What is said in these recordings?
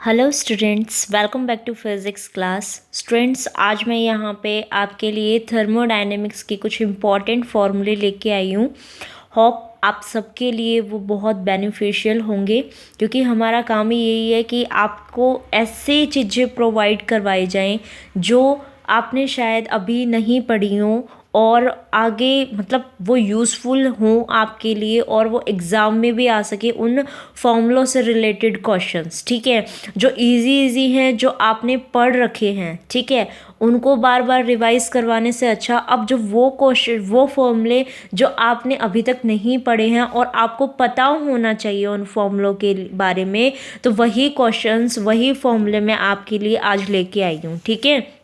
Hello students, welcome back to physics class. Students, आज मैं यहाँ पे आपके लिए थर्मोडायनेमिक्स की कुछ इम्पॉर्टेंट फार्मूले लेके आई हूँ। होप आप सबके लिए वो बहुत बेनिफिशियल होंगे, क्योंकि हमारा काम ही यही है कि आपको ऐसे चीज़ें प्रोवाइड करवाई जाएं जो आपने शायद अभी नहीं पढ़ी हों और आगे मतलब वो यूज़फुल हों आपके लिए, और वो एग्ज़ाम में भी आ सके उन फॉर्मूलों से रिलेटेड क्वेश्चंस। ठीक है, जो इजी हैं, जो आपने पढ़ रखे हैं, ठीक है, उनको बार बार रिवाइज करवाने से अच्छा अब जो वो क्वेश्चन, वो फॉर्मूले जो आपने अभी तक नहीं पढ़े हैं और आपको पता होना चाहिए उन फॉर्मूलों के बारे में, तो वही क्वेश्चंस, वही फॉर्मूले मैं आपके लिए आज लेके आई हूँ। ठीक है,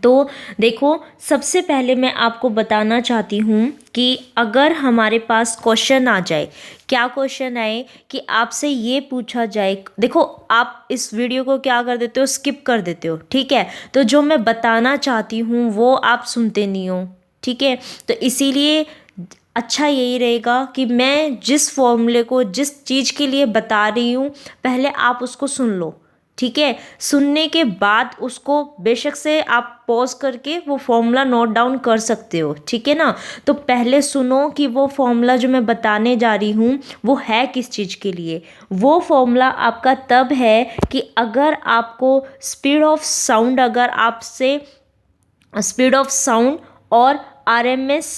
तो देखो, सबसे पहले मैं आपको बताना चाहती हूँ कि अगर हमारे पास क्वेश्चन आ जाए, क्या क्वेश्चन आए कि आपसे ये पूछा जाए, देखो आप इस वीडियो को क्या कर देते हो, स्किप कर देते हो। ठीक है, तो जो मैं बताना चाहती हूँ वो आप सुनते नहीं हो। ठीक है, तो इसीलिए अच्छा यही रहेगा कि मैं जिस फॉर्मूले को, जिस चीज़ के लिए बता रही हूँ, पहले आप उसको सुन लो। ठीक है, सुनने के बाद उसको बेशक से आप पॉज करके वो फॉर्मूला नोट डाउन कर सकते हो। ठीक है ना, तो पहले सुनो कि वो फॉर्मूला जो मैं बताने जा रही हूँ वो है किस चीज़ के लिए। वो फॉर्मूला आपका तब है कि अगर आपको स्पीड ऑफ साउंड, अगर आपसे स्पीड ऑफ साउंड और आरएमएस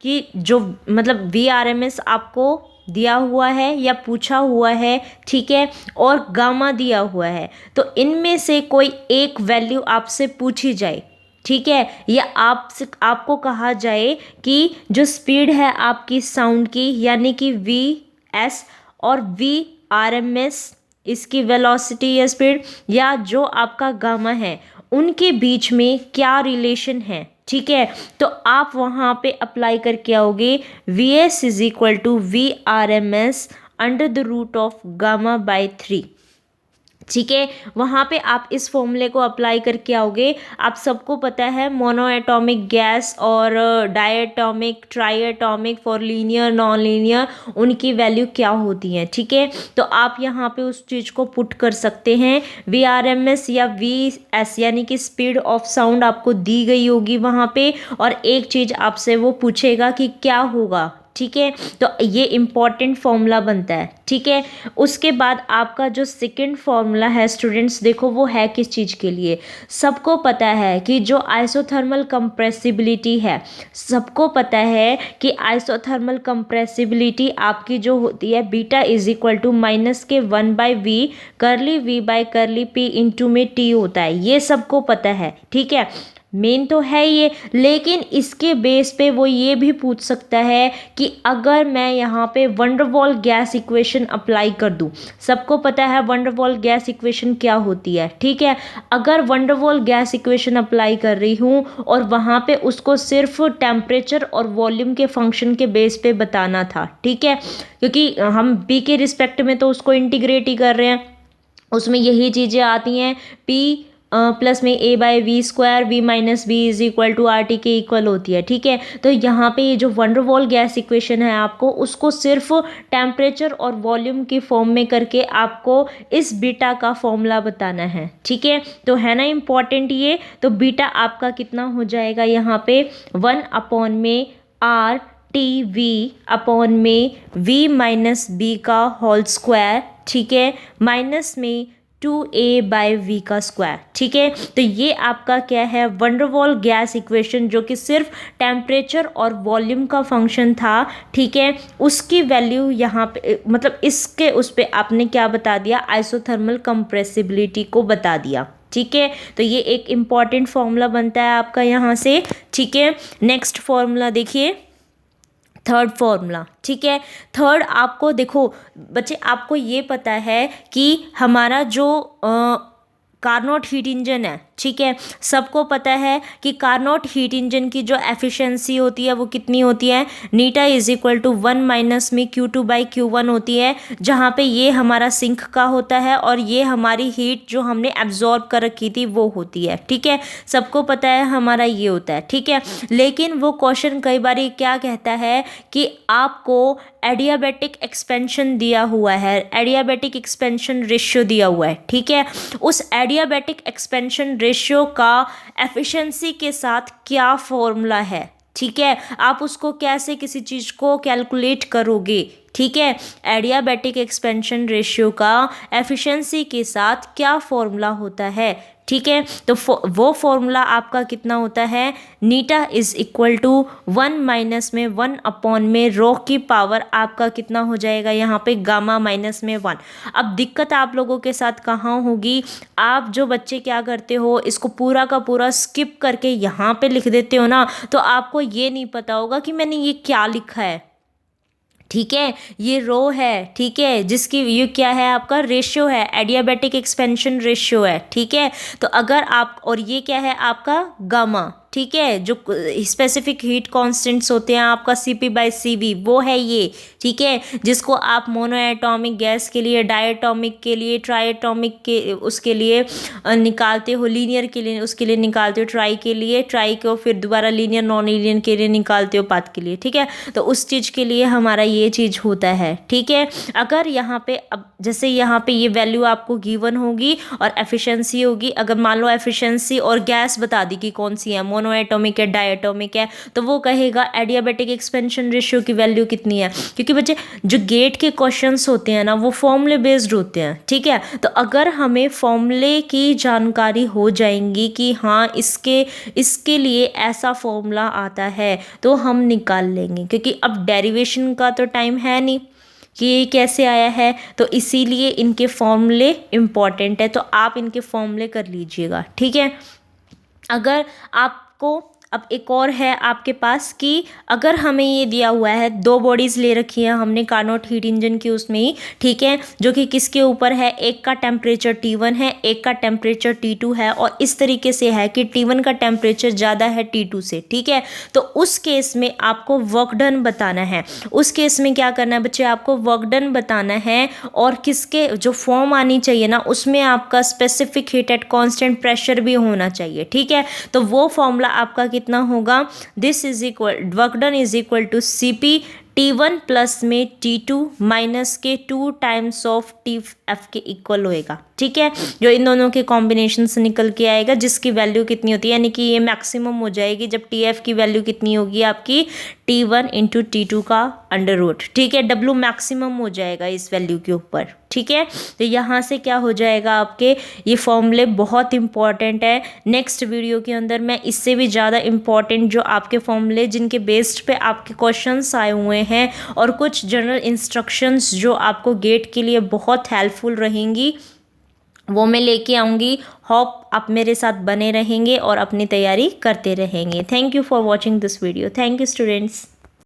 की जो मतलब वीआरएमएस आपको दिया हुआ है या पूछा हुआ है, ठीक है, और गामा दिया हुआ है, तो इनमें से कोई एक वैल्यू आपसे पूछी जाए, ठीक है, या आपको कहा जाए कि जो स्पीड है आपकी साउंड की, यानी कि वी एस और वी आर एम एस, इसकी वेलोसिटी या स्पीड, या जो आपका गामा है, उनके बीच में क्या रिलेशन है। ठीक है, तो आप वहाँ पे अप्लाई करके आओगे V S is equal to V R M S under the root of gamma by 3। ठीक है, वहाँ पे आप इस फॉर्मूले को अप्लाई करके आओगे। आप सबको पता है मोनो एटॉमिक गैस और diatomic, try atomic, for linear, non linear, उनकी वैल्यू क्या होती है। ठीक है, तो आप यहाँ पे उस चीज़ को पुट कर सकते हैं। वी आर एम एस या वी एस यानी कि स्पीड ऑफ साउंड आपको दी गई होगी वहाँ पे, और एक चीज़ आपसे वो पूछेगा कि क्या होगा। ठीक है, तो ये इम्पॉर्टेंट फॉर्मूला बनता है। ठीक है, उसके बाद आपका जो सेकंड फॉर्मूला है स्टूडेंट्स, देखो वो है किस चीज़ के लिए। सबको पता है कि जो आइसोथर्मल कंप्रेसिबिलिटी है, सबको पता है कि आइसोथर्मल कंप्रेसिबिलिटी आपकी जो होती है beta is equal to minus के 1/v curly v by curly p into में t होता है। ये सबको पता है। ठीक है, मेन तो है ये, लेकिन इसके बेस पे वो ये भी पूछ सकता है कि अगर मैं यहाँ पे वंडरवॉल गैस इक्वेशन अप्लाई कर दूँ। सबको पता है वंडरवॉल गैस इक्वेशन क्या होती है। ठीक है, अगर वंडरवॉल गैस इक्वेशन अप्लाई कर रही हूँ और वहाँ पे उसको सिर्फ टेम्परेचर और वॉल्यूम के फंक्शन के बेस पे बताना था। ठीक है, क्योंकि हम बी के रिस्पेक्ट में तो उसको इंटीग्रेट ही कर रहे हैं, उसमें यही चीज़ें आती हैं। पी प्लस में a by V square, V minus V is equal to R T के इक्वल होती है। ठीक है, तो यहाँ पे ये जो वंडरवॉल गैस इक्वेशन है, आपको उसको सिर्फ टेम्परेचर और वॉल्यूम की फॉर्म में करके आपको इस बीटा का फॉर्मूला बताना है। ठीक है, तो है ना इम्पॉर्टेंट ये। तो बीटा आपका कितना हो जाएगा यहाँ पे 1 में आर टी वी अपॉन में वी माइनस बी का होल स्क्वायर। ठीक है, माइनस में 2a बाय वी का स्क्वायर। ठीक है, तो ये आपका क्या है, वंडरवॉल गैस इक्वेशन, जो कि सिर्फ टेम्परेचर और वॉल्यूम का फंक्शन था। ठीक है, उसकी वैल्यू यहाँ पे मतलब इसके उस पे आपने क्या बता दिया, आइसोथर्मल कंप्रेसिबिलिटी को बता दिया। ठीक है, तो ये एक इम्पॉर्टेंट फॉर्मूला बनता है आपका यहाँ से। ठीक है, नेक्स्ट फॉर्मूला देखिए, थर्ड फॉर्मूला। ठीक है, थर्ड आपको देखो बच्चे, आपको ये पता है कि हमारा जो कार्नोट हीट इंजन है, ठीक है। सबको पता है कि कार्नोट हीट इंजन की जो एफिशिएंसी होती है वो कितनी होती है, नीटा इज इक्वल टू 1 माइनस में Q2/Q1 होती है, जहाँ पे ये हमारा सिंक का होता है और ये हमारी हीट जो हमने एब्जॉर्ब कर रखी थी वो होती है, ठीक है। सबको पता है हमारा ये होता है, ठीक है। लेकिन वो क्वेश्चन कई बार क्या कहता है कि आपको एडियाबैटिक एक्सपेंशन दिया हुआ है, एडियाबैटिक एक्सपेंशन रेशियो दिया हुआ है, ठीक है। उस एडियाबैटिक एक्सपेंशन रेशियो का एफिशिएंसी के साथ क्या फॉर्मूला है, ठीक है। आप उसको कैसे किसी चीज़ को कैलकुलेट करोगे, ठीक है। एडियाबैटिक एक्सपेंशन रेशियो का एफिशिएंसी के साथ क्या फॉर्मूला होता है, ठीक है। तो वो फॉर्मूला आपका कितना होता है, नीटा इज इक्वल टू 1 माइनस में 1 अपॉन में रो की पावर आपका कितना हो जाएगा यहाँ पे गामा माइनस में 1। अब दिक्कत आप लोगों के साथ कहाँ होगी, आप जो बच्चे क्या करते हो, इसको पूरा का पूरा स्किप करके यहाँ पे लिख देते हो ना, तो आपको ये नहीं पता होगा कि मैंने ये क्या लिखा है, ठीक है। ये रो है, ठीक है, जिसकी ये क्या है, आपका रेशियो है, एडियाबैटिक एक्सपेंशन रेशियो है, ठीक है। तो अगर आप, और ये क्या है आपका गामा, ठीक है, जो स्पेसिफिक हीट कांस्टेंट्स होते हैं आपका Cp/Cv वो है ये, ठीक है, जिसको आप मोनो एटॉमिक गैस के लिए, डायटॉमिक के लिए, ट्राइएटॉमिक के उसके लिए निकालते हो, लीनियर के लिए उसके लिए निकालते हो, ट्राई के लिए, ट्राई को फिर दोबारा लीनियर नॉन लीनियर के लिए निकालते हो, पाथ के लिए, ठीक है। तो उस चीज़ के लिए हमारा ये चीज़ होता है, ठीक है। अगर यहाँ पे अब जैसे यहाँ पे ये वैल्यू आपको गिवन होगी और एफिशिएंसी होगी, अगर मान लो एफिशिएंसी और गैस बता दी कि कौन सी है, मोनो एटॉमिक है, डायटॉमिक है, तो वो कहेगा एडियाबैटिक एक्सपेंशन रेशियो की वैल्यू कितनी है, क्योंकि बच्चे जो गेट के क्वेश्चंस होते हैं ना वो फॉर्मूले बेस्ड होते हैं, ठीक है। तो अगर हमें फॉर्मूले की जानकारी हो जाएंगी कि हाँ इसके लिए ऐसा फॉर्मूला आता है तो हम निकाल लेंगे, क्योंकि अब डेरिवेशन का तो टाइम है नहीं कि ये कैसे आया है, तो इसीलिए इनके फॉर्मूले इम्पॉर्टेंट है, तो आप इनके फॉर्मूले कर लीजिएगा, ठीक है। अगर आपको अब एक और है आपके पास कि अगर हमें ये दिया हुआ है, दो बॉडीज़ ले रखी है हमने कार्नोट हीट इंजन की उसमें ही, ठीक है, जो कि किसके ऊपर है, एक का टेम्परेचर T1 है, एक का टेम्परेचर T2 है, और इस तरीके से है कि T1 का टेम्परेचर ज़्यादा है T2 से, ठीक है। तो उस केस में आपको वर्क डन बताना है, उस केस में क्या करना है बच्चे, आपको वर्क डन बताना है, और किसके जो फॉर्म आनी चाहिए ना उसमें आपका specific heat at constant pressure भी होना चाहिए, ठीक है। तो वो फॉर्मूला आपका कितना होगा, this is equal, work done is equal to Cp T1 plus में T2 माइनस के 2 टाइम्स ऑफ Tf के इक्वल होएगा, ठीक है, जो इन दोनों के कॉम्बिनेशन से निकल के आएगा, जिसकी वैल्यू कितनी होती है, यानी कि ये मैक्सिमम हो जाएगी जब Tf की वैल्यू कितनी होगी आपकी T1 इंटू T2 का अंडर रूट, ठीक है। W मैक्सिमम हो जाएगा इस वैल्यू के ऊपर, ठीक है। तो यहाँ से क्या हो जाएगा आपके, ये फॉर्मूले बहुत इंपॉर्टेंट है, नेक्स्ट वीडियो के अंदर मैं इससे भी ज़्यादा इंपॉर्टेंट जो आपके फॉर्मूले जिनके बेस्ड पे आपके क्वेश्चंस आए हुए हैं और कुछ जनरल इंस्ट्रक्शंस जो आपको गेट के लिए बहुत हेल्पफुल रहेंगी वो मैं लेके आऊँगी। होप आप मेरे साथ बने रहेंगे और अपनी तैयारी करते रहेंगे। Thank you for watching this video. Thank you students.